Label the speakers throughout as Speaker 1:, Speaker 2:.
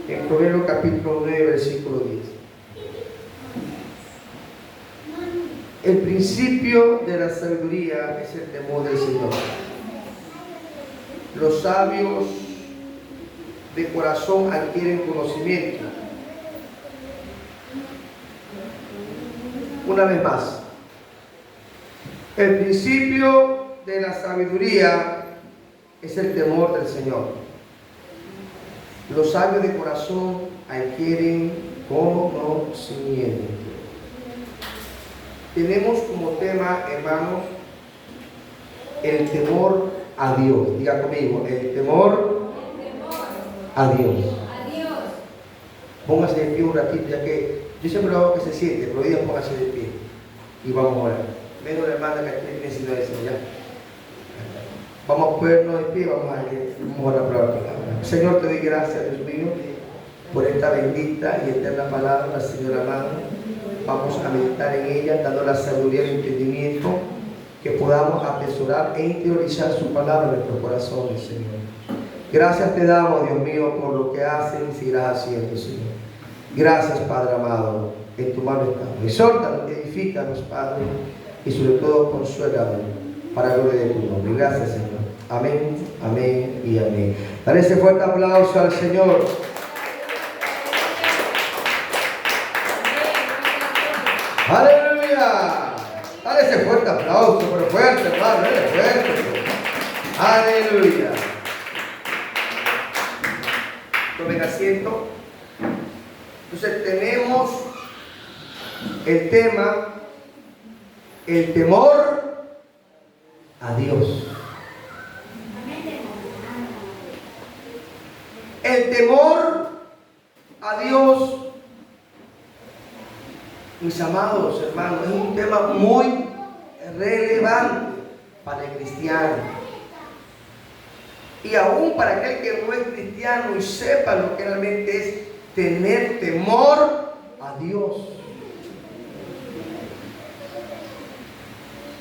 Speaker 1: en Proverbios capítulo 9, versículo 10. El principio de la sabiduría es el temor del Señor. Los sabios de corazón adquieren conocimiento. Una vez más, el principio de la sabiduría es el temor del Señor. Los sabios de corazón adquieren conocimiento. Tenemos como tema, hermanos, el temor a Dios. Diga conmigo, el temor a Dios. Póngase de pie un ratito, ya que yo siempre hago que se siente, pero hoy día póngase de pie y vamos a orar. Venga la hermana que tiene necesidad de eso, ya. Vamos a ponernos de pie, vamos a orar por la palabra. Señor, te doy gracias, Dios mío, por esta bendita y eterna palabra, Señor amado. Vamos a meditar en ella, dando la sabiduría y el entendimiento, que podamos atesorar e interiorizar su palabra en nuestros corazones, Señor. Gracias te damos, Dios mío, por lo que haces y seguirás haciendo, Señor. Gracias, Padre amado, en tu mano estamos. Exhórtanos, edifícanos, Padre, y sobre todo consuélanos para la gloria de tu nombre. Gracias, Señor. Amén, amén y amén. Dale ese fuerte aplauso al Señor. Aleluya. Dale ese fuerte aplauso, pero fuerte, hermano, fuerte. Aleluya. Tomen asiento. Entonces tenemos el tema, el temor a Dios. El temor a Dios, mis amados hermanos, es un tema muy relevante para el cristiano. Y aún para aquel que no es cristiano y sepa lo que realmente es tener temor a Dios.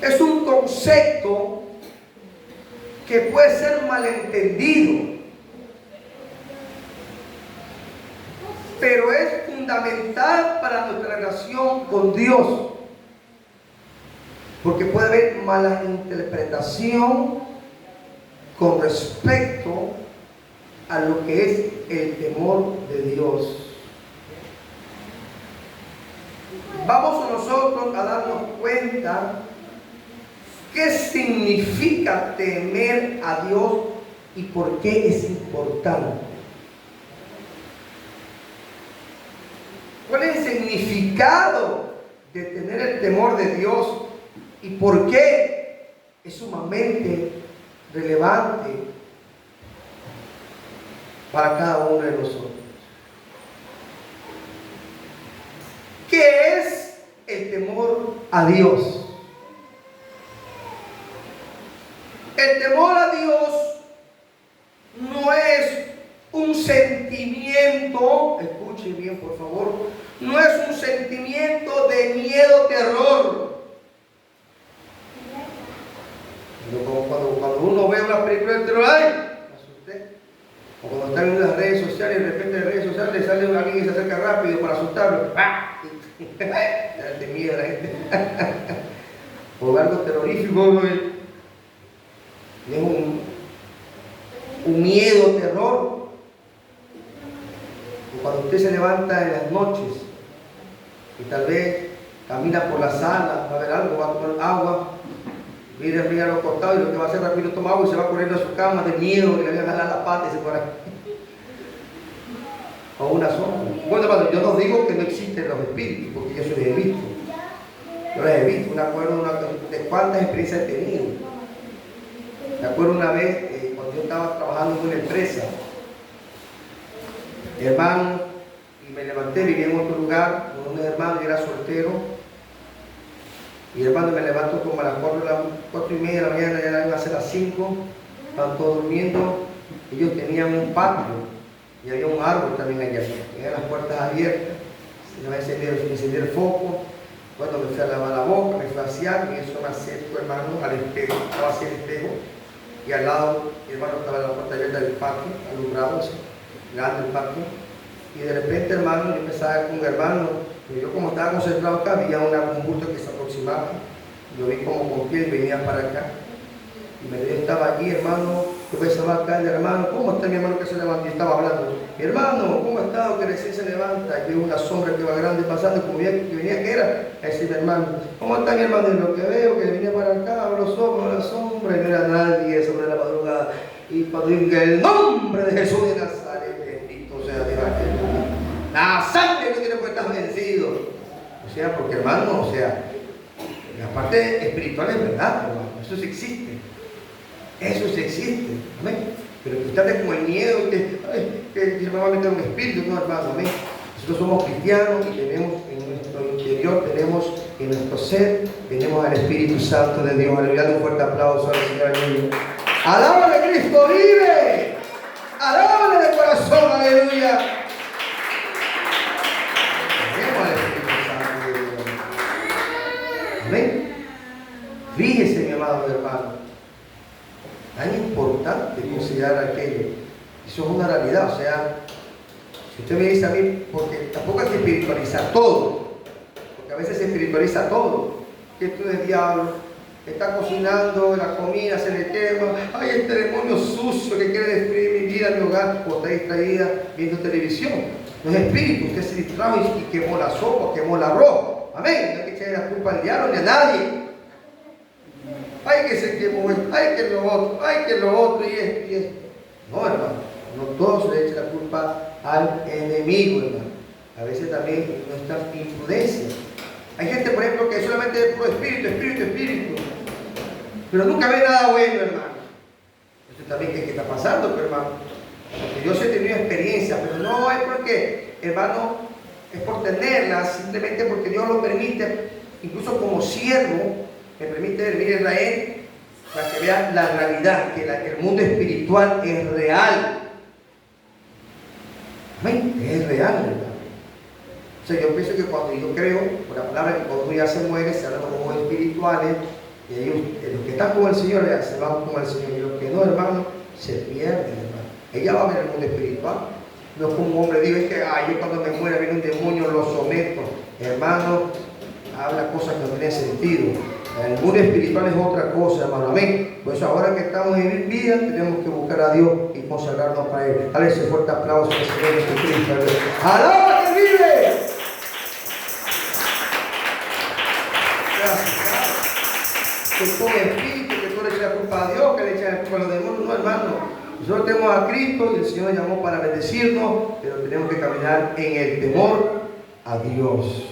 Speaker 1: Es un concepto que puede ser malentendido, pero es fundamental para nuestra relación con Dios, porque puede haber mala interpretación con respecto a lo que es el temor de Dios. Vamos nosotros a darnos cuenta qué significa temer a Dios y por qué es importante. ¿Cuál es el significado de tener el temor de Dios y por qué es sumamente relevante para cada uno de nosotros? ¿Qué es el temor a Dios? El temor a Dios no es un sentimiento, escuche bien por favor, no es un sentimiento de miedo, terror. Cuando uno ve una película de terror, ¡ay! Me asusté. O cuando están en las redes sociales y de repente en las redes sociales sale alguien y se acerca rápido para asustarlo. ¡Ah! De miedo a la gente. O algo terrorífico, es un miedo, terror. O cuando usted se levanta en las noches y tal vez camina por la sala, va a ver algo, va a tomar agua, mira a los costados y lo que va a hacer rápido toma agua y se va corriendo a su cama de miedo, que le van a jalar la pata y se pone o una sombra. Bueno, hermano, yo no digo que no existen los espíritus, porque yo los he visto. Yo los he visto, me acuerdo de cuántas experiencias he tenido. Me acuerdo una vez cuando yo estaba trabajando en una empresa, hermano, y me levanté, vivía en otro lugar con un hermano, yo era soltero, y hermano me levantó como a las 4:30 de la mañana, ya eran hace las 5, estaban todos durmiendo, ellos tenían un patio, y había un árbol también allá, tenían las puertas abiertas, se me encendió el foco. Bueno, me fui a lavar la boca, me fui a asear, y eso me acerco, hermano, al espejo, estaba hacia el espejo, y al lado, mi hermano estaba en la puerta abierta del patio, alumbrado, grande el patio, Y de repente, hermano, yo empezaba con un hermano, pero yo como estaba concentrado acá, había un bulto que se aproximaba. Yo vi como con piel venía para acá. Y yo estaba allí, hermano, yo pensaba acá, el hermano, ¿cómo está mi hermano que se levanta? Y estaba hablando, mi hermano, ¿cómo está? Que recién se levanta. Y veo una sombra que va grande pasando, como venía que era, ese mi hermano, ¿cómo está mi hermano? Y lo que veo, que venía para acá, abro los ojos, la sombra, y no era nadie sobre la madrugada. Y cuando digo el nombre de Jesús de Nazaret, bendito sea Dios. La sangre no tiene por estar vencido. O sea, porque hermano, o sea, la parte espiritual es verdad, hermano, eso sí existe. Eso sí existe, amén. Pero que usted ande con el miedo que me va a meter un espíritu, no, hermano, amén. Nosotros somos cristianos y tenemos en nuestro interior, tenemos en nuestro ser, tenemos al Espíritu Santo de Dios. Aleluya, un fuerte aplauso al Señor, aleluya. ¡Alábale, Cristo vive! ¡Alábale de corazón, aleluya! Tenemos al Espíritu Santo de Dios. Amén. Fíjese, mi amado hermano. Tan importante considerar aquello. Eso es una realidad. O sea, si usted me dice a mí, porque tampoco hay que espiritualizar todo, porque a veces se espiritualiza todo. Que esto es diablo, está cocinando la comida, se le quema, ay, este demonio sucio que quiere destruir mi vida, mi hogar, o está distraída viendo televisión. No es espíritu, usted se distrajo y quemó la sopa, quemó el arroz. Amén. No hay que echarle la culpa al diablo ni a nadie. Ay, que se quemó esto, ay, que lo otro, ay, que lo otro, y esto. No, hermano, no todo se le echa la culpa al enemigo, hermano. A veces también nuestra imprudencia. Hay gente, por ejemplo, que solamente es puro espíritu, pero nunca ve nada bueno, hermano. Esto también qué está pasando, pero, hermano. Porque yo sí he tenido experiencia, pero no es porque, hermano, es por tenerla, simplemente porque Dios lo permite, incluso como siervo. Me permite venir a Israel para que vean la realidad, que el mundo espiritual es real. Amén, es real, ¿verdad? O sea, yo pienso que cuando yo creo, por la palabra, que cuando ya se muere, se hablan como espirituales, y ellos, los que están con el Señor, ya se van con el Señor, y los que no, hermano, se pierden, hermano. Ella va a ver el mundo espiritual. No es como un hombre digo, es que yo cuando me muera viene un demonio, lo someto. Hermano, habla cosas que no tienen sentido. El mundo espiritual es otra cosa, hermano, amén. Pues ahora que estamos en vida, tenemos que buscar a Dios y consagrarnos para Él. Dale ese fuerte aplauso al Señor Jesucristo. ¡Alaba que vive! Gracias, que con espíritu, que tú le eches la culpa a Dios, que le eches la culpa a los demonios. No, hermano. Nosotros tenemos a Cristo y el Señor nos llamó para bendecirnos, pero tenemos que caminar en el temor a Dios.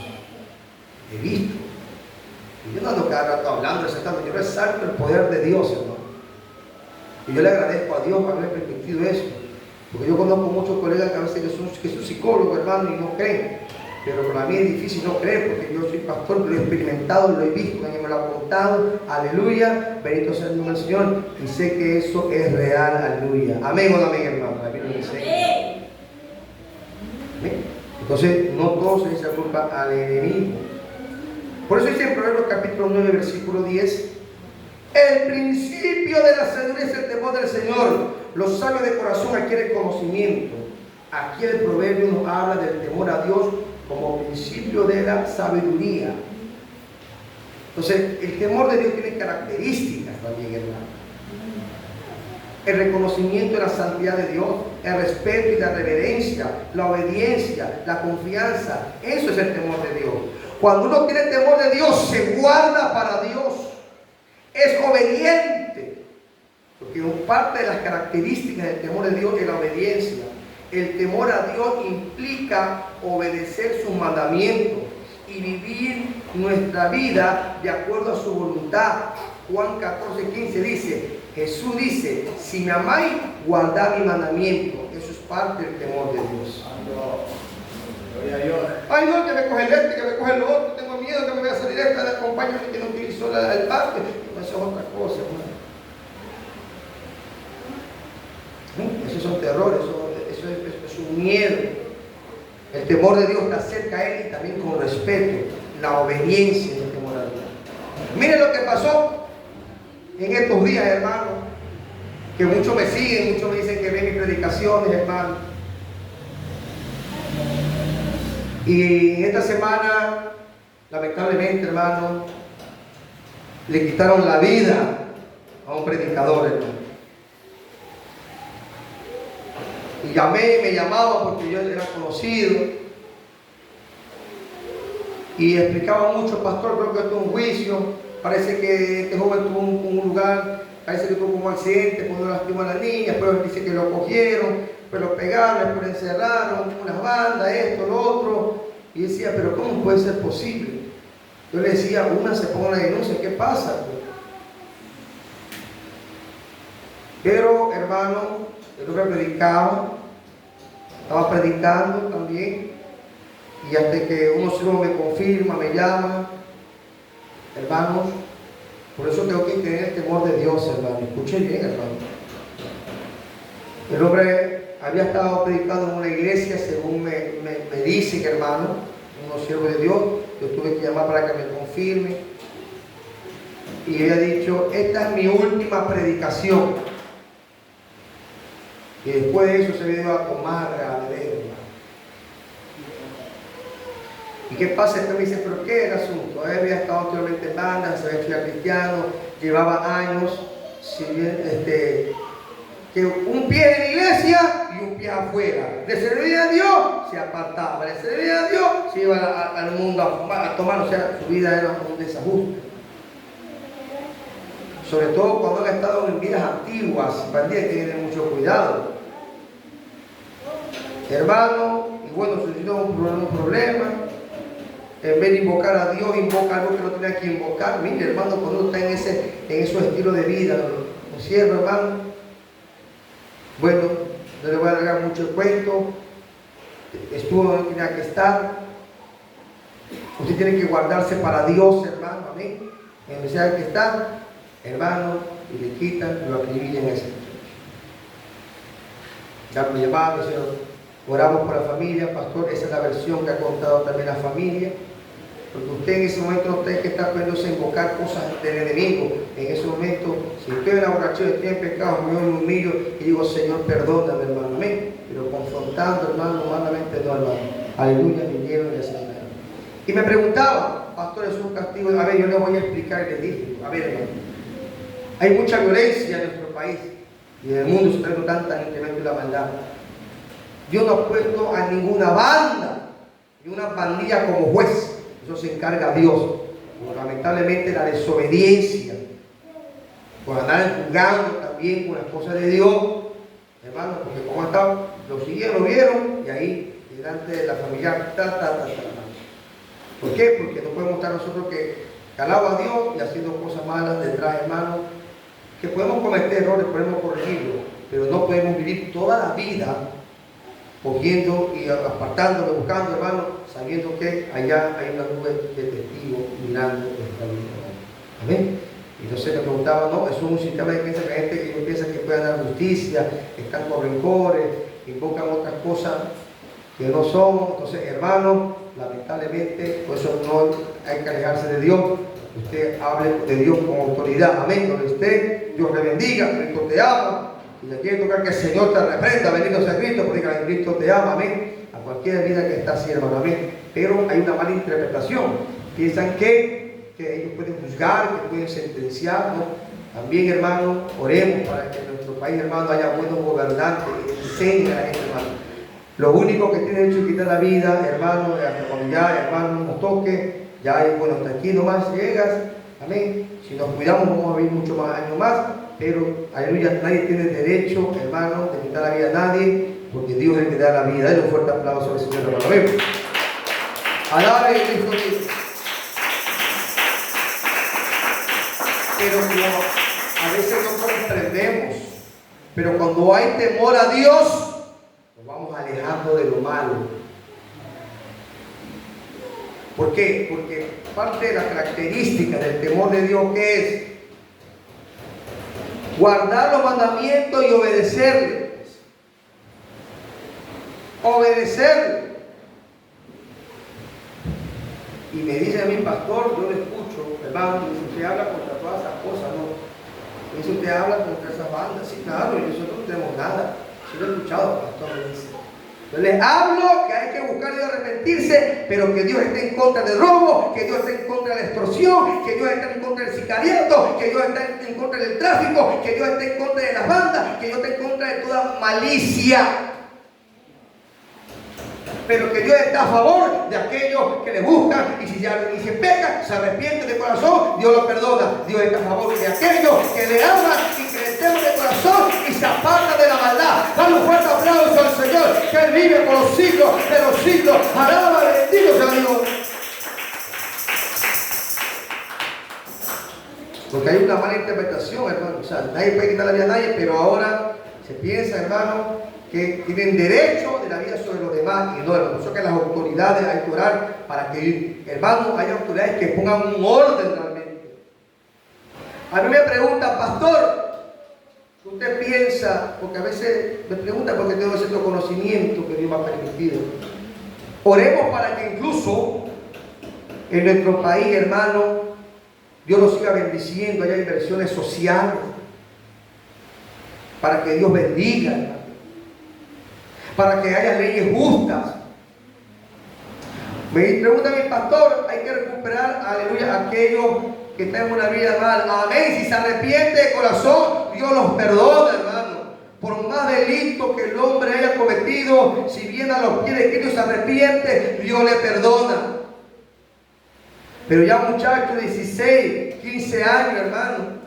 Speaker 1: He visto. Y yo no ando cada rato hablando, resaltando, yo resalto el poder de Dios, hermano. Y yo le agradezco a Dios por haberme permitido eso. Porque yo conozco muchos colegas que a veces que son psicólogos, hermano, y no creen. Pero para mí es difícil no creer, porque yo soy pastor, lo he experimentado, lo he visto, alguien me lo ha contado. Aleluya, bendito sea el nombre del Señor. Y sé que eso es real, aleluya. Amén o no amén, hermano. Amén. Entonces, no todo se dice culpa al enemigo. Por eso dice en Proverbios capítulo 9, versículo 10, el principio de la sabiduría es el temor del Señor. Los sabios de corazón adquieren conocimiento. Aquí el proverbio nos habla del temor a Dios como principio de la sabiduría. Entonces, el temor de Dios tiene características también, hermano. El reconocimiento de la santidad de Dios, el respeto y la reverencia, la obediencia, la confianza. Eso es el temor de Dios. Cuando uno tiene temor de Dios, se guarda para Dios. Es obediente. Porque parte de las características del temor de Dios es la obediencia. El temor a Dios implica obedecer sus mandamientos y vivir nuestra vida de acuerdo a su voluntad. Juan 14:15 dice, Jesús dice, si me amáis, guardad mi mandamiento. Eso es parte del temor de Dios. Ay, no, que me coge el que me coge el otro, tengo miedo que me vaya a salir esta, acompáñame que no utilizó el parque. Eso es otra cosa, hermano. Esos son terrores, eso es un miedo. El temor de Dios te acerca a Él y también con respeto. La obediencia es el temor a Dios. Miren lo que pasó en estos días, hermano. Que muchos me siguen, muchos me dicen que ven mis predicaciones, hermano. Y en esta semana, lamentablemente, hermano, le quitaron la vida a un predicador, hermano. Y llamé, me llamaba porque yo era conocido. Y explicaba mucho, pastor, creo que tuvo un juicio. Parece que este joven tuvo un lugar, parece que tuvo un accidente cuando lastimó a la niña. Pero dice que lo cogieron, pero lo pegaron, después lo encerraron, unas bandas, esto, lo otro. Y decía, pero ¿cómo puede ser posible? Yo le decía, una se pone una denuncia, ¿qué pasa? Pero, hermano, el hombre predicaba, estaba predicando también, y hasta que uno solo me confirma, me llama, hermanos, por eso tengo que tener el temor de Dios, hermano. Escuchen bien, hermano. El hombre había estado predicando en una iglesia, según me dicen, hermano, unos siervos de Dios. Yo tuve que llamar para que me confirme. Y ella ha dicho, esta es mi última predicación. Y después de eso se vino a tomar, a beber, hermano. ¿Y qué pasa? Este me dice, ¿pero qué era el asunto? Él había estado anteriormente en bandas, se había hecho cristiano, llevaba años, que un pie en la iglesia y un pie afuera. Le servía a Dios, se apartaba. Le servía a Dios, se iba al mundo a fumar, a tomar. O sea, su vida era un desajuste. Sobre todo cuando han estado en vidas antiguas, bandidas que tienen mucho cuidado. Hermano, y bueno, suscitó un problema. En vez de invocar a Dios, invoca algo que no tenía que invocar. Mire, hermano, cuando uno está en esos estilos de vida, ¿no es cierto, hermano? Bueno, no le voy a alargar mucho el cuento. Estuvo donde tenía que estar. Usted tiene que guardarse para Dios, hermano, amén. En donde sea que está, hermano, y le quitan y lo acribillan a ese muchacho. Ya me llamaban, me dijeron, oramos por la familia, pastor. Esa es la versión que ha contado también la familia. Porque usted en ese momento no tiene que estar pudiéndose invocar cosas del enemigo. En ese momento, si estoy en la borrachera, estoy en pecado, me humillo y digo, Señor, perdóname, hermano, amén. Pero confrontando, hermano, humanamente no, hermano. Aleluya, vinieron y asesinaron. Y me preguntaba, pastor, es un castigo. A ver, yo le voy a explicar y le dije, a ver, hermano, hay mucha violencia en nuestro país y en el mundo se está viendo tanta incremento de la maldad. Dios no ha puesto a ninguna banda ni una pandilla como juez. Eso se encarga Dios. Pero lamentablemente la desobediencia, por andar juzgando también con las cosas de Dios, hermano, porque como estaba, lo siguieron, lo vieron, y ahí, delante de la familia, ¿por qué? Porque no podemos estar nosotros que alabo a Dios y haciendo cosas malas detrás, hermano, que podemos cometer errores, podemos corregirlo, pero no podemos vivir toda la vida cogiendo y apartándolo, buscando, hermano, sabiendo que allá hay una nube de testigos mirando nuestra vida. Amén. Y entonces me preguntaba, no, eso es un sistema de defensa que hay gente que no piensa que puedan dar justicia, que están con rencores, que invocan otras cosas que no son. Entonces, hermano, lamentablemente, por eso no hay que alejarse de Dios. Usted hable de Dios con autoridad. Amén. Donde esté, Dios le bendiga, Cristo te ama. Y le quiere tocar que el Señor te reprenda, bendito sea Cristo, porque Cristo te ama, amén. A cualquier vida que está así, hermano, amén. Pero hay una mala interpretación. Piensan que ellos pueden juzgar, que pueden sentenciar, ¿no? También, hermano, oremos para que en nuestro país, hermano, haya buenos gobernantes que enseñen a la gente, hermano. Lo único que tiene hecho es quitar la vida, hermano, hasta cuando ya, hermano, nos toque, ya hay, bueno, hasta aquí nomás llegas, amén. Si nos cuidamos, vamos a vivir mucho más años más. Pero, aleluya, nadie tiene derecho, hermano, de quitar la vida a nadie, porque Dios es el que da la vida. Dale un fuerte aplauso al Señor, hermano. Amén. Alabe a Cristo Jesús. Pero como a veces no comprendemos, pero cuando hay temor a Dios, nos vamos alejando de lo malo. ¿Por qué? Porque parte de la característica del temor de Dios, ¿qué es? Guardar los mandamientos y obedecerle. Obedecerle. Y me dice a mi pastor, yo le escucho, hermano, usted habla contra todas esas cosas, ¿no? Dice, usted habla contra esas bandas. Sí, claro, y nosotros no tenemos nada. Sí lo he escuchado, pastor, me dice. Yo les hablo que hay que buscar y arrepentirse. arrepentirse, pero que Dios esté en contra del robo, que Dios esté en contra de la extorsión, que Dios esté en contra del sicariato, que Dios esté en contra del tráfico, que Dios esté en contra de las bandas, que Dios esté en contra de toda malicia. Pero que Dios está a favor de aquellos que le buscan, y si peca, se arrepiente de corazón, Dios lo perdona. Dios está a favor de aquellos que le aman y que le temen de corazón y se apartan de la maldad. Dale un fuerte aplauso al Señor, que Él vive por los siglos de los siglos. Alaba, bendito sea Dios. Porque hay una mala interpretación, hermano. O sea, nadie puede quitar la vida a nadie, pero ahora se piensa, hermano, que tienen derecho de la vida sobre los demás y no, hermano. Por eso que las autoridades hay que orar para que, hermano, haya autoridades que pongan un orden realmente. A mí me preguntan, pastor, ¿usted piensa? Porque a veces me preguntan porque tengo cierto conocimiento que Dios me ha permitido. Oremos para que incluso en nuestro país, hermano, Dios nos siga bendiciendo, haya inversiones sociales, para que Dios bendiga, hermano, para que haya leyes justas. Me pregunta mi pastor, hay que recuperar, aleluya, aquellos que están en una vida mal. Amén. Si se arrepiente de corazón, Dios los perdona, hermano. Por más delito que el hombre haya cometido, si viene a los pies de Cristo se arrepiente, Dios le perdona. Pero ya muchachos de 16, 15 años, hermano,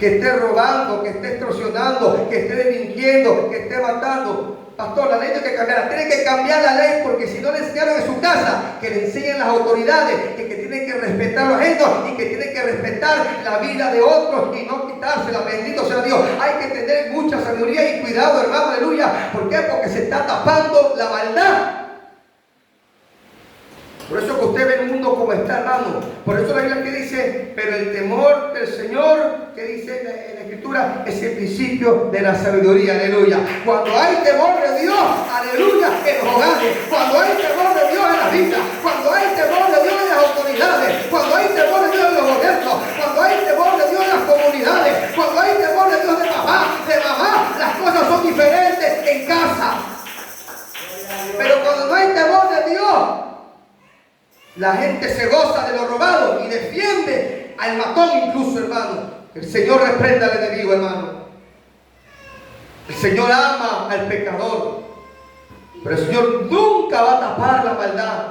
Speaker 1: que esté robando, que esté extorsionando, que esté delinquiendo, que esté matando, pastor, la ley tiene que cambiar. Tiene que cambiar la ley, porque si no le enseñaron en su casa, que le enseñen las autoridades, que tienen que respetar a los ajenos y que tienen que respetar la vida de otros y no quitársela. Bendito sea Dios. Hay que tener mucha sabiduría y cuidado, hermano, aleluya. ¿Por qué? Porque se está tapando la maldad. Por eso que usted ve el mundo como está, hermano. Por eso la Biblia que dice, pero el temor del Señor, que dice en la Escritura, es el principio de la sabiduría, aleluya. Cuando hay temor de Dios, aleluya, en los hogares. Cuando hay temor de Dios en la vida. Cuando hay temor de Dios en las autoridades. Cuando hay temor de Dios en los gobiernos. Cuando hay temor de Dios en las comunidades. Cuando hay temor de Dios de mamá, las cosas son diferentes en casa. Pero cuando no hay temor de Dios, la gente se goza de lo robado y defiende al matón incluso, hermano. El Señor reprenda al enemigo, hermano. El Señor ama al pecador, pero el Señor nunca va a tapar la maldad.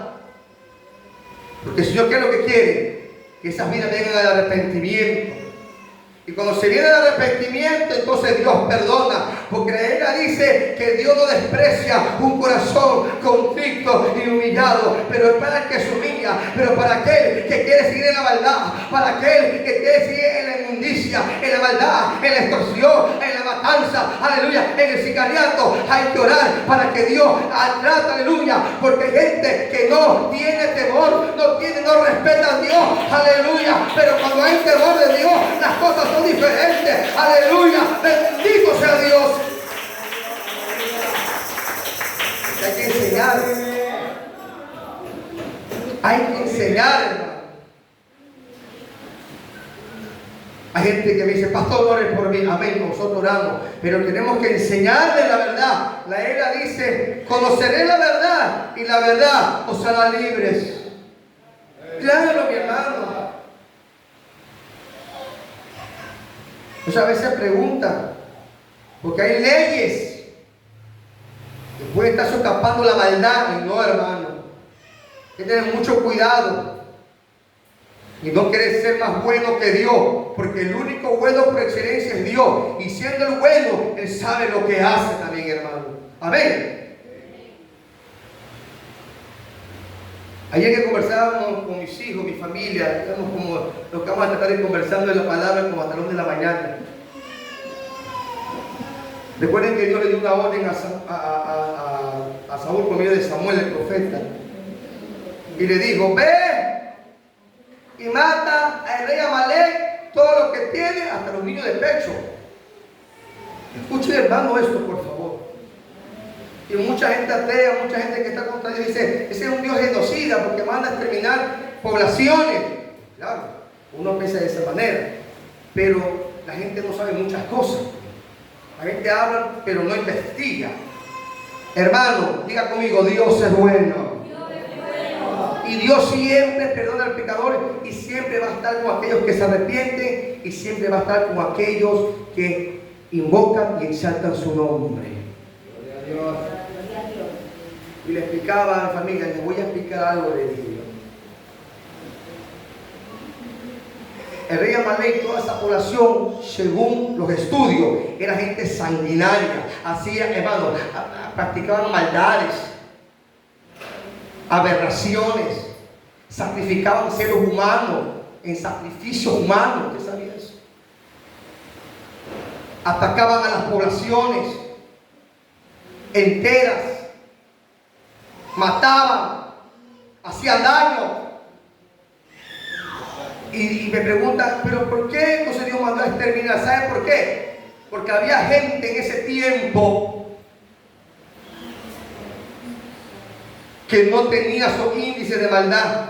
Speaker 1: Porque el Señor, ¿qué es lo que quiere? Que esas vidas vengan al arrepentimiento. Y cuando se viene el arrepentimiento, entonces Dios perdona. Porque la Biblia dice que Dios no desprecia un corazón contrito y humillado. Pero es para el que se humilla. Pero para aquel que quiere seguir en la maldad. Para aquel que quiere seguir en la inmundicia, en la maldad, en la extorsión, en la matanza, aleluya, en el sicariato. Hay que orar para que Dios trate, aleluya. Porque hay gente que no tiene temor, no respeta a Dios, aleluya. Pero cuando hay temor de Dios, las cosas son diferentes, aleluya, bendito sea Dios. Hay que enseñar, hermano. Hay gente que me dice, pastor, ore por mí. Amén, nosotros oramos, pero tenemos que enseñarle la verdad. La Biblia dice, conoceré la verdad y la verdad os hará libres. Claro, mi hermano. Entonces a veces preguntan, porque hay leyes que pueden estar socapando la maldad. Y no, hermano, hay que tener mucho cuidado y no querer ser más bueno que Dios, porque el único bueno por excelencia es Dios, y siendo el bueno, Él sabe lo que hace también, hermano. Amén. Ayer que conversábamos con mis hijos, mi familia, digamos como lo que vamos a tratar de conversando en la palabra como hasta las 2 de la mañana. Recuerden que Dios le dio una orden a Saúl por medio de Samuel, el profeta, y le dijo, ve y mata al rey Amalek todo lo que tiene, hasta los niños de pecho. Escuchen, hermano, esto por favor. Y mucha gente atea, mucha gente que está contra Dios dice, ese es un Dios genocida porque manda a exterminar poblaciones. Claro, uno piensa de esa manera, pero la gente no sabe muchas cosas. La gente habla, pero no investiga. Hermano, diga conmigo, Dios es bueno. Y Dios siempre perdona al pecador y siempre va a estar con aquellos que se arrepienten y siempre va a estar con aquellos que invocan y exaltan su nombre.
Speaker 2: Gloria a Dios.
Speaker 1: Y le explicaba a mi familia, les voy a explicar algo de Dios. El rey Amalek, toda esa población, según los estudios, era gente sanguinaria, hacía, hermano, practicaban maldades, aberraciones, sacrificaban seres humanos en sacrificios humanos. ¿Usted sabía eso? Atacaban a las poblaciones enteras, mataban, hacían daño. Y me preguntan, ¿pero por qué entonces Dios mandó a exterminar? ¿Saben por qué? Porque había gente en ese tiempo que no tenía esos índices de maldad.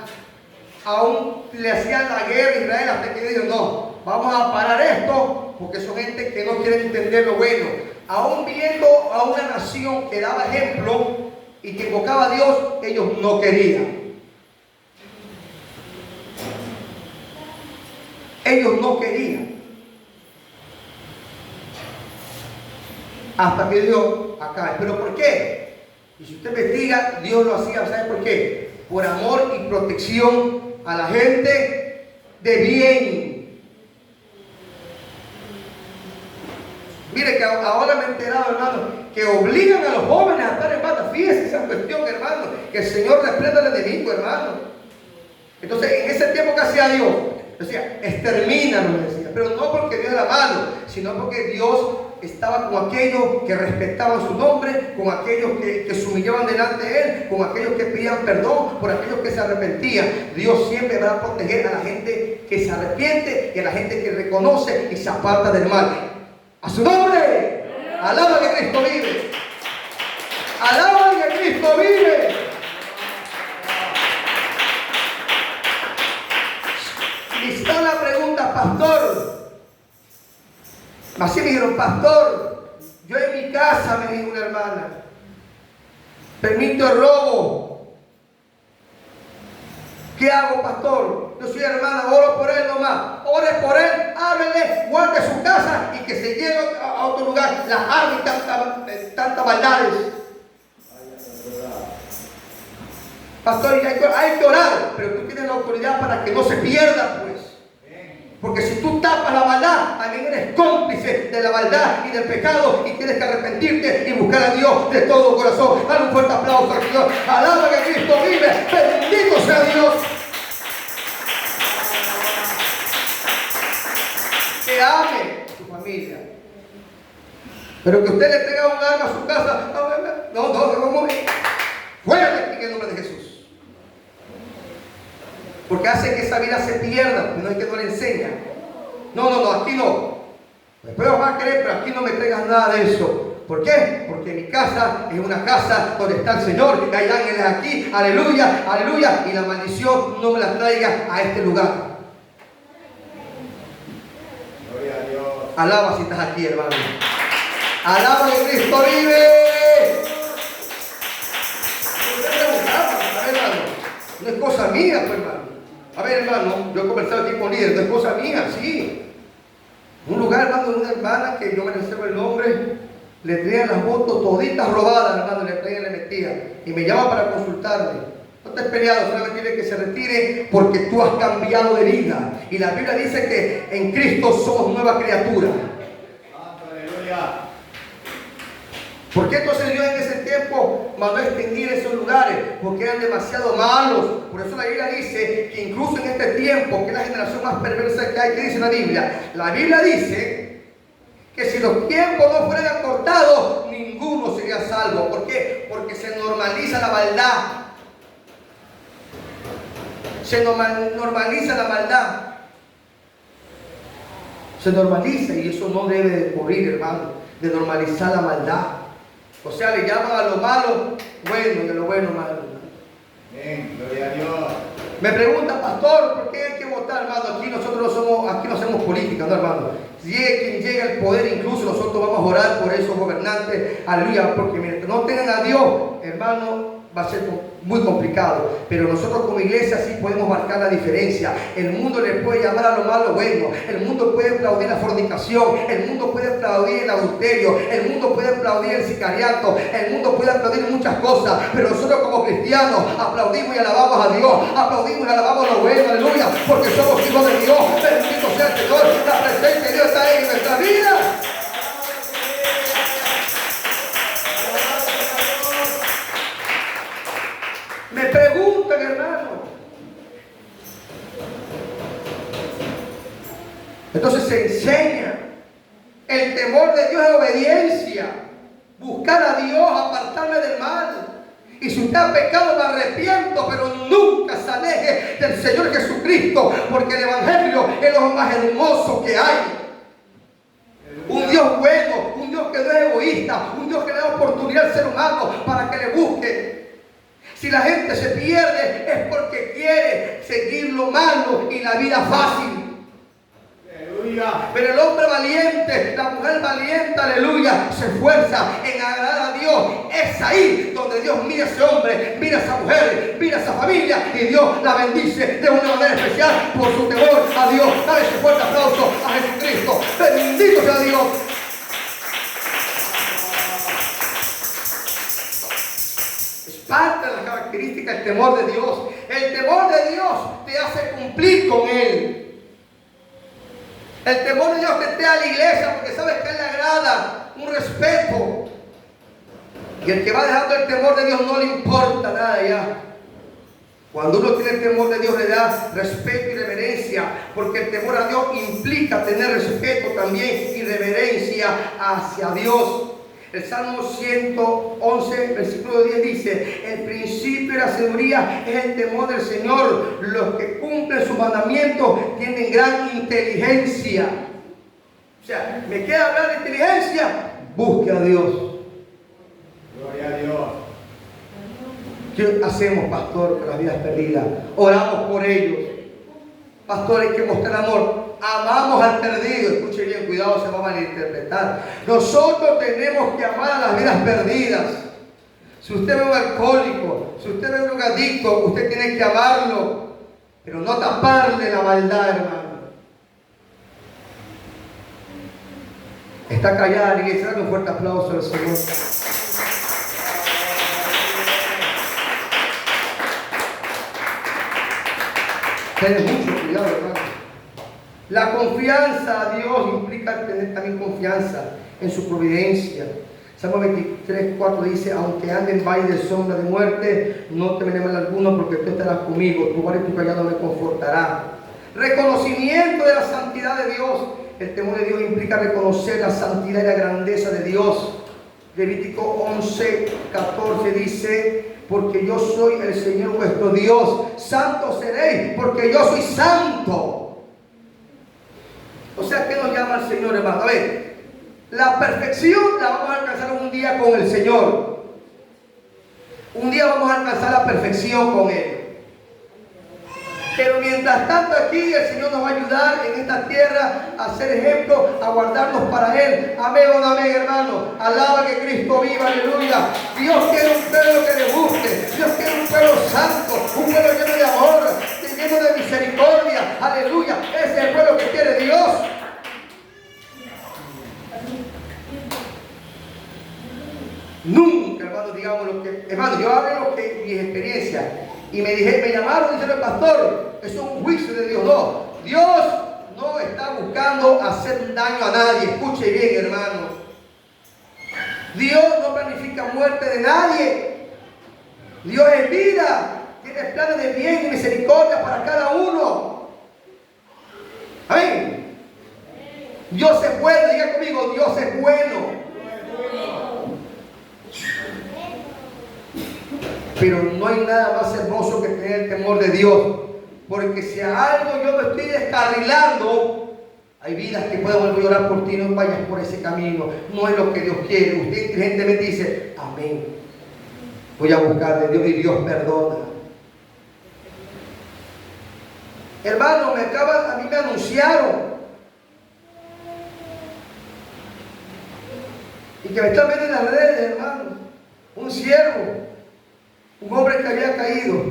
Speaker 1: Aún le hacían la guerra a Israel hasta que dijo, no, vamos a parar esto, porque son gente que no quiere entender lo bueno. Aún viendo a una nación que daba ejemplo y que invocaba a Dios, ellos no querían. Ellos no querían. Hasta que Dios acá. ¿Pero por qué? Y si usted investiga, Dios lo hacía, ¿sabe por qué? Por amor y protección a la gente de bien. Mire que ahora me he enterado, hermano, que obligan a los jóvenes a estar en banda. Fíjese esa cuestión, hermano, que el Señor reprenda al enemigo, hermano. Entonces, en ese tiempo que hacía Dios, decía, extermínalo, decía, pero no porque Dios era malo, sino porque Dios estaba con aquellos que respetaban su nombre, con aquellos que se humillaban delante de Él, con aquellos que pedían perdón, por aquellos que se arrepentían. Dios siempre va a proteger a la gente que se arrepiente y a la gente que reconoce y se aparta del mal. ¡A su nombre! ¡Alaba que Cristo vive! ¡Alaba que Cristo vive! Está la pregunta, pastor. Así me dijeron, pastor, yo en mi casa, me dijo una hermana, permito el robo. ¿Qué hago, pastor? Yo soy hermana, oro por él nomás. Ore por él, háblele, guarde su casa y que se lleve a otro lugar las armas y tantas maldades. Pastor, hay que orar, pero tú tienes la autoridad para que no se pierda, pues. Porque si tú tapas la maldad, también eres cómplice de la maldad y del pecado y tienes que arrepentirte y buscar a Dios de todo corazón. Dale un fuerte aplauso al Señor. Alaba que Cristo vive. Bendito sea Dios. Que ame a su familia. Pero que usted le traiga un arma a su casa. No. Fuera en el nombre de Jesús. Porque hace que esa vida se pierda, no es que no le enseña. No, aquí no. Después vas a creer, pero aquí no me traigas nada de eso. ¿Por qué? Porque mi casa es una casa donde está el Señor, que hay ángeles aquí, aleluya, aleluya, y la maldición no me la traiga a este lugar.
Speaker 2: Gloria a Dios.
Speaker 1: Alaba si estás aquí, hermano. Alaba que Cristo vive. No es cosa mía, pues, hermano. A ver, hermano, yo he conversado aquí con líderes, no es cosa mía, sí. Un lugar, hermano, de una hermana que yo me reservo el nombre, le traían las motos toditas robadas, hermano, le traían, le metían. Y me llama para consultarle. No te has peleado, solamente quiere que se retire porque tú has cambiado de vida. Y la Biblia dice que en Cristo somos nueva criatura.
Speaker 2: Aleluya.
Speaker 1: ¿Por qué entonces Dios en ese tiempo mandó a extinguir esos lugares? Porque eran demasiado malos. Por eso la Biblia dice que incluso en este tiempo, que es la generación más perversa que hay, ¿qué dice la Biblia? La Biblia dice que si los tiempos no fueran acortados, ninguno sería salvo. ¿Por qué? Porque se normaliza la maldad. Se normaliza la maldad. Se normaliza y eso no debe de morir, hermano, de normalizar la maldad. O sea, le llaman a lo malo bueno y a lo bueno malo.
Speaker 2: Amén. Gloria a Dios.
Speaker 1: Me pregunta, pastor, ¿por qué hay que votar, hermano? Aquí nosotros no hacemos política, ¿no, hermano? Llegue quien llegue al poder, incluso nosotros vamos a orar por esos gobernantes, aleluya, porque mientras no tengan a Dios, hermano, va a ser muy complicado, pero nosotros como iglesia sí podemos marcar la diferencia. El mundo le puede llamar a lo malo bueno, el mundo puede aplaudir la fornicación, el mundo puede aplaudir el adulterio, el mundo puede aplaudir el sicariato, el mundo puede aplaudir muchas cosas, pero nosotros como cristianos aplaudimos y alabamos a Dios, aplaudimos y alabamos lo bueno, aleluya, porque somos hijos de Dios. Bendito sea el Señor, la presencia de Dios está en nuestra vida. Me preguntan, hermano. Entonces se enseña. El temor de Dios es obediencia. Buscar a Dios, apartarme del mal. Y si usted ha pecado, me arrepiento, pero nunca se aleje del Señor Jesucristo, porque el Evangelio es lo más hermoso que hay. Un Dios bueno, un Dios que no es egoísta, un Dios que le da oportunidad al ser humano para que le busque. Si la gente se pierde es porque quiere seguir lo malo y la vida fácil. Aleluya. Pero el hombre valiente, la mujer valiente, aleluya, se esfuerza en agradar a Dios. Es ahí donde Dios mira a ese hombre, mira a esa mujer, mira a esa familia, y Dios la bendice de una manera especial por su temor a Dios. Dale ese fuerte aplauso a Jesucristo. Bendito sea Dios. Parte de las características del temor de Dios. El temor de Dios te hace cumplir con Él. El temor de Dios te trae a la iglesia porque sabes que a Él le agrada, un respeto. Y el que va dejando el temor de Dios no le importa nada ya. Cuando uno tiene el temor de Dios le da respeto y reverencia, porque el temor a Dios implica tener respeto también y reverencia hacia Dios. El Salmo 111, versículo 10 dice: el principio de la sabiduría es el temor del Señor. Los que cumplen sus mandamientos tienen gran inteligencia. O sea, ¿me queda hablar de inteligencia? Busque a Dios.
Speaker 2: Gloria a Dios.
Speaker 1: ¿Qué hacemos, pastor, con las vidas perdidas? Oramos por ellos. Pastor, hay que mostrar amor. Amamos al perdido. Escuche bien, cuidado, se va a malinterpretar. Nosotros tenemos que amar a las vidas perdidas. Si usted ve un alcohólico, si usted ve un drogadicto, usted tiene que amarlo, pero no taparle la maldad, hermano. Está callada la iglesia. Dale un fuerte aplauso al Señor. Ten mucho cuidado, hermano. La confianza a Dios implica tener también confianza en su providencia. Salmo 23, 4 dice: aunque ande en valle de sombra de muerte, no temeré mal alguno, porque tú estarás conmigo, tu vara y tu callado me confortará. Reconocimiento de la santidad de Dios. El temor de Dios implica reconocer la santidad y la grandeza de Dios. Levítico 11, 14 dice: porque yo soy el Señor vuestro Dios, santo seréis, porque yo soy santo. O sea, ¿qué nos llama el Señor, hermano? A ver, la perfección la vamos a alcanzar un día con el Señor. Un día vamos a alcanzar la perfección con Él. Pero mientras tanto aquí el Señor nos va a ayudar en esta tierra a ser ejemplo, a guardarnos para Él. Amén o no amén, hermano. Alaba que Cristo viva, aleluya. Dios quiere un pueblo que le busque. Dios quiere un pueblo santo, un pueblo lleno de amor, lleno de misericordia. Aleluya. Ese es el pueblo que quiere Dios. Nunca, hermano, digamos lo que... Hermano, yo hablo lo que mis experiencias. Y me llamaron y dijeron: pastor, eso es un juicio de Dios. No, Dios no está buscando hacer daño a nadie. Escuche bien, hermano. Dios no planifica muerte de nadie. Dios es vida. Tiene planes de bien y misericordia para cada uno. Amén. Dios es bueno. Diga conmigo: Dios es bueno. Pero no hay nada más hermoso que tener el temor de Dios. Porque si a algo yo me estoy descarrilando, hay vidas que pueden volver a orar por ti. No vayas por ese camino. No es lo que Dios quiere. Usted inteligentemente dice: amén, voy a buscar de Dios, y Dios perdona. Hermano, a mí me anunciaron, y que me están viendo en las redes, hermano, un Un hombre que había caído,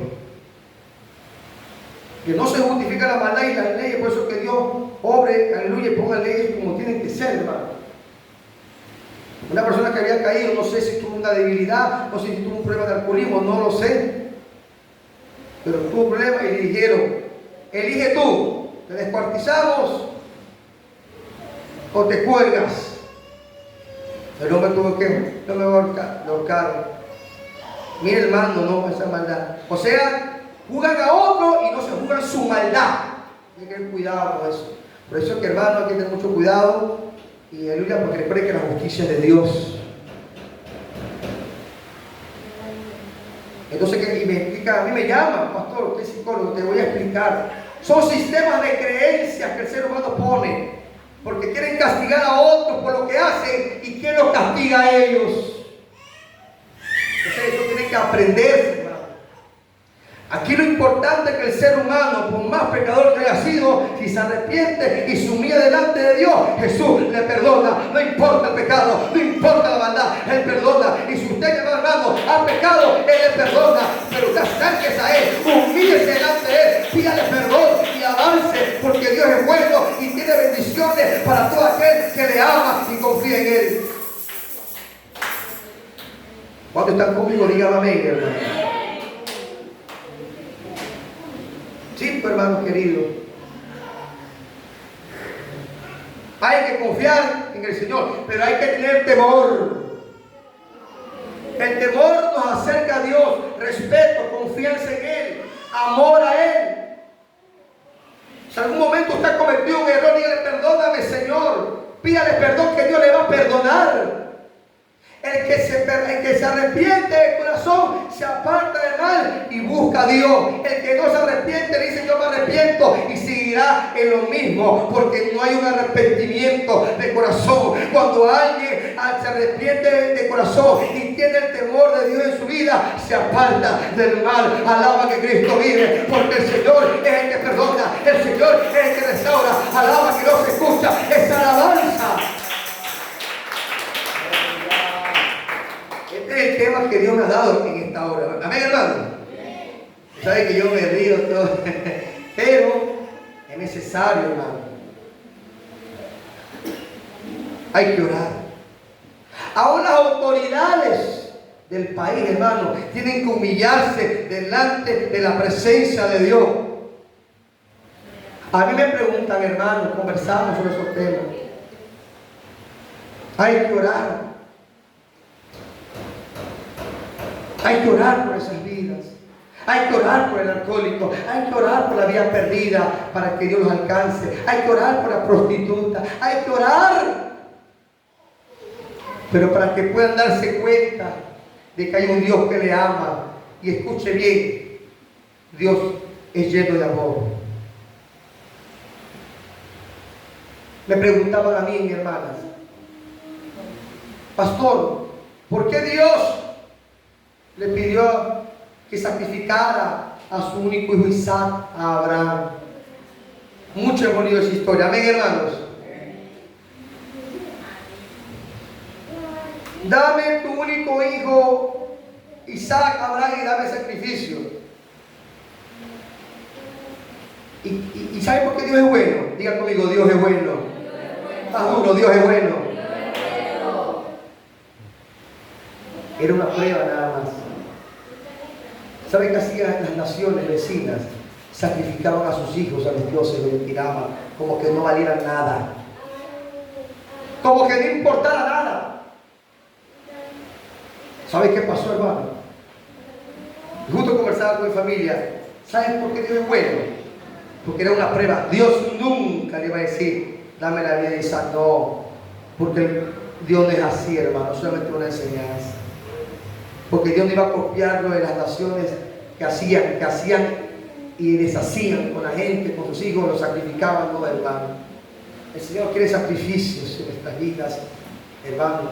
Speaker 1: que no se justifica la maldad y las leyes, por eso que Dios obre, aleluya, y ponga leyes como tienen que ser, hermano. Una persona que había caído, no sé si tuvo una debilidad, no sé si tuvo un problema de alcoholismo, no lo sé, pero tuvo un problema y le dijeron: elige tú, te descuartizamos o te cuelgas. El hombre tuvo que, no me voy a ahorcar. Mire, hermano, no esa maldad. O sea, juzgan a otro y no se juzgan su maldad. Hay que tener cuidado con eso. Por eso es que, hermano, hay que tener mucho cuidado. Y aleluya, porque recuerde que la justicia es de Dios. Entonces, y me explica, a mí me llaman, pastor, usted es psicólogo, te voy a explicar. Son sistemas de creencias que el ser humano pone, porque quieren castigar a otros por lo que hacen y quién los castiga a ellos. Entonces, eso tiene que aprenderse, hermano. Aquí lo importante es que el ser humano, por más pecador que haya sido, si se arrepiente y se humilla delante de Dios, Jesús le perdona. No importa el pecado, no importa la maldad, Él perdona. Y si usted, hermano, ha pecado, Él le perdona. Pero usted acérquese a Él, humíllese delante de Él, pídale perdón y avance, porque Dios es bueno y tiene bendiciones para todo aquel que le ama y confía en Él. Cuando están conmigo, dígame amén, hermano. Sí, pues, hermano querido, hay que confiar en el Señor, pero hay que tener temor. El temor nos acerca a Dios, respeto, confianza en Él, amor a Él. Si en algún momento usted cometió un error, dígale: perdóname, Señor. Pídale perdón, que Dios le va a perdonar. El que se arrepiente de corazón se aparta del mal y busca a Dios. El que no se arrepiente le dice: yo me arrepiento, y seguirá en lo mismo, porque no hay un arrepentimiento de corazón. Cuando alguien se arrepiente de corazón y tiene el temor de Dios en su vida, se aparta del mal. Alaba que Cristo vive, porque el Señor es el que perdona, el Señor es el que restaura. Alaba que Dios escucha esa alabanza. Este es el tema que Dios me ha dado en esta hora. Amén, hermano. Sabe que yo me río todo, pero es necesario, hermano. Hay que orar. Aún las autoridades del país, hermano, tienen que humillarse delante de la presencia de Dios. A mí me preguntan, hermano, conversamos sobre esos temas. Hay que orar. Hay que orar por esas vidas. Hay que orar por el alcohólico. Hay que orar por la vida perdida para que Dios los alcance. Hay que orar por la prostituta. Hay que orar. Pero para que puedan darse cuenta de que hay un Dios que le ama. Y escuche bien, Dios es lleno de amor. Me preguntaban a mí, mis hermanas: pastor, ¿por qué Dios le pidió que sacrificara a su único hijo Isaac, a Abraham? Mucho hemos leído esa historia. Amén, hermanos. Dame tu único hijo Isaac, Abraham, y dame sacrificio. ¿Y saben por qué Dios es bueno? Diga conmigo: Dios es bueno. Más duro: Dios es bueno. Era una prueba nada más. ¿Sabe qué hacían las naciones vecinas? Sacrificaban a sus hijos a los dioses, los tiraban como que no valieran nada, como que no importara nada. ¿Sabe qué pasó, hermano? Justo conversaba con mi familia. ¿Saben por qué Dios es bueno? Porque era una prueba. Dios nunca le iba a decir: dame la vida de Isaac. No, porque Dios no es así, hermano, solamente una enseñanza. Porque Dios no iba a copiarlo de las naciones que hacían y deshacían con la gente, con sus hijos, los sacrificaban, no, hermano. El Señor quiere sacrificios en nuestras vidas, hermano.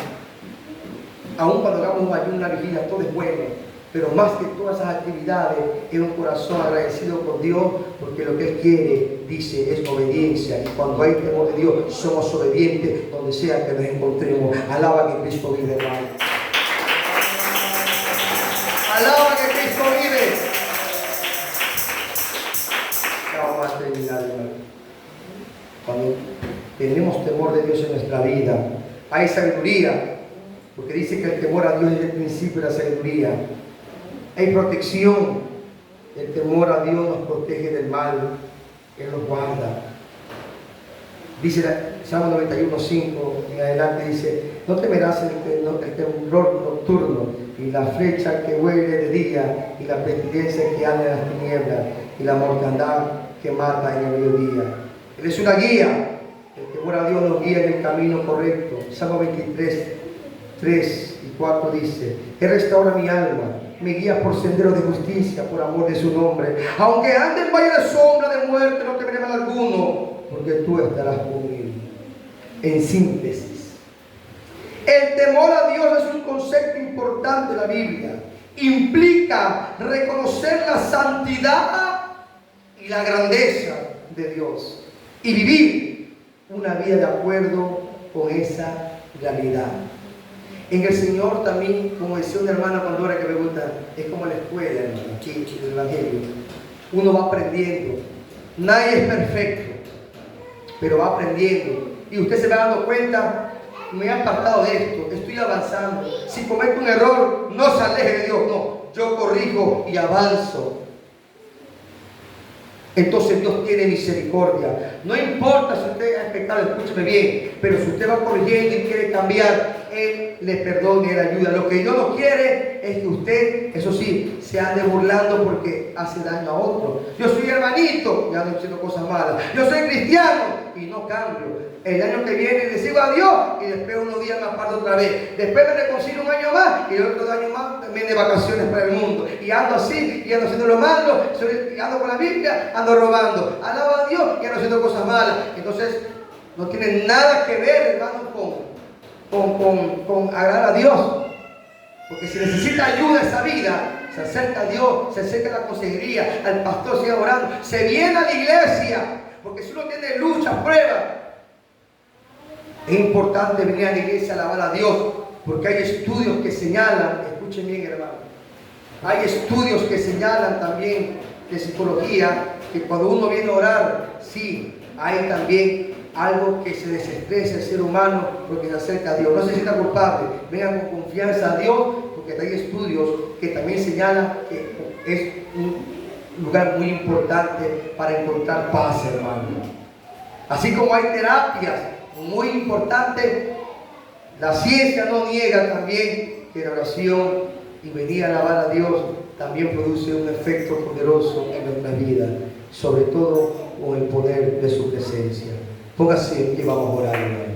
Speaker 1: Aún cuando hagamos un ayuno, una vigilia, todo es bueno, pero más que todas esas actividades es un corazón agradecido por Dios, porque lo que Él quiere, dice, es obediencia. Y cuando hay temor de Dios, somos obedientes donde sea que nos encontremos. Alaba que Cristo vive, hermano. Alaba que Cristo tenemos temor de Dios en nuestra vida. Hay sabiduría, porque dice que el temor a Dios es el principio de la sabiduría. Hay protección. El temor a Dios nos protege del mal. Él nos guarda. Dice Salmo 91:5 en adelante, dice: no temerás el temblor nocturno, y la flecha que huele de día, y la pestilencia que anda en las tinieblas, y la mortandad que mata en el mediodía. Él es una guía. El temor a Dios nos guía en el camino correcto. Salmo 23:3-4 dice: Él restaura mi alma, me guía por senderos de justicia, por amor de su nombre. Aunque ande en valle de sombra de muerte, no temeré mal alguno, porque tú estarás conmigo. En síntesis, el temor a Dios es un concepto importante de la Biblia. Implica reconocer la santidad y la grandeza de Dios y vivir una vida de acuerdo con esa realidad. En el Señor también, como decía una hermana cuando era que me gusta, es como la escuela, hermano, aquí en el Evangelio. Uno va aprendiendo. Nadie es perfecto, pero va aprendiendo. Y usted se va dando cuenta: me he apartado de esto, estoy avanzando. Si cometo un error, no se aleje de Dios, no, yo corrijo y avanzo. Entonces Dios tiene misericordia. No importa si usted ha pecado, escúcheme bien, pero si usted va corrigiendo y quiere cambiar, Él le perdona y le ayuda. Lo que Dios no quiere es que usted, eso sí, se ande burlando porque hace daño a otro. Yo soy hermanito y ando haciendo cosas malas. Yo soy cristiano y no cambio. El año que viene le sigo a Dios y después unos días me aparto otra vez. Después me reconcilio un año más y el otro año más también de vacaciones para el mundo. Y ando así, y ando haciendo lo malo, y ando con la Biblia, ando robando. Alabo a Dios y ando haciendo cosas malas. Entonces, no tiene nada que ver, hermano, con agradar a Dios. Porque si necesita ayuda esa vida, se acerca a Dios, se acerca a la consejería, al pastor, sigue orando, se viene a la iglesia. Porque si uno tiene lucha, prueba, es importante venir a la iglesia a alabar a Dios, porque hay estudios que señalan, escuchen bien, hermano, hay estudios que señalan también de psicología, que cuando uno viene a orar, sí, hay también algo que se desestresa el ser humano porque se acerca a Dios. No se sienta culpable, vengan con confianza a Dios, porque hay estudios que también señalan que es un lugar muy importante para encontrar paz, hermano. Así como hay terapias muy importantes, la ciencia no niega también que la oración y venir a alabar a Dios también produce un efecto poderoso en nuestra vida, sobre todo con el poder de su presencia. Póngase y vamos a orar, hermano.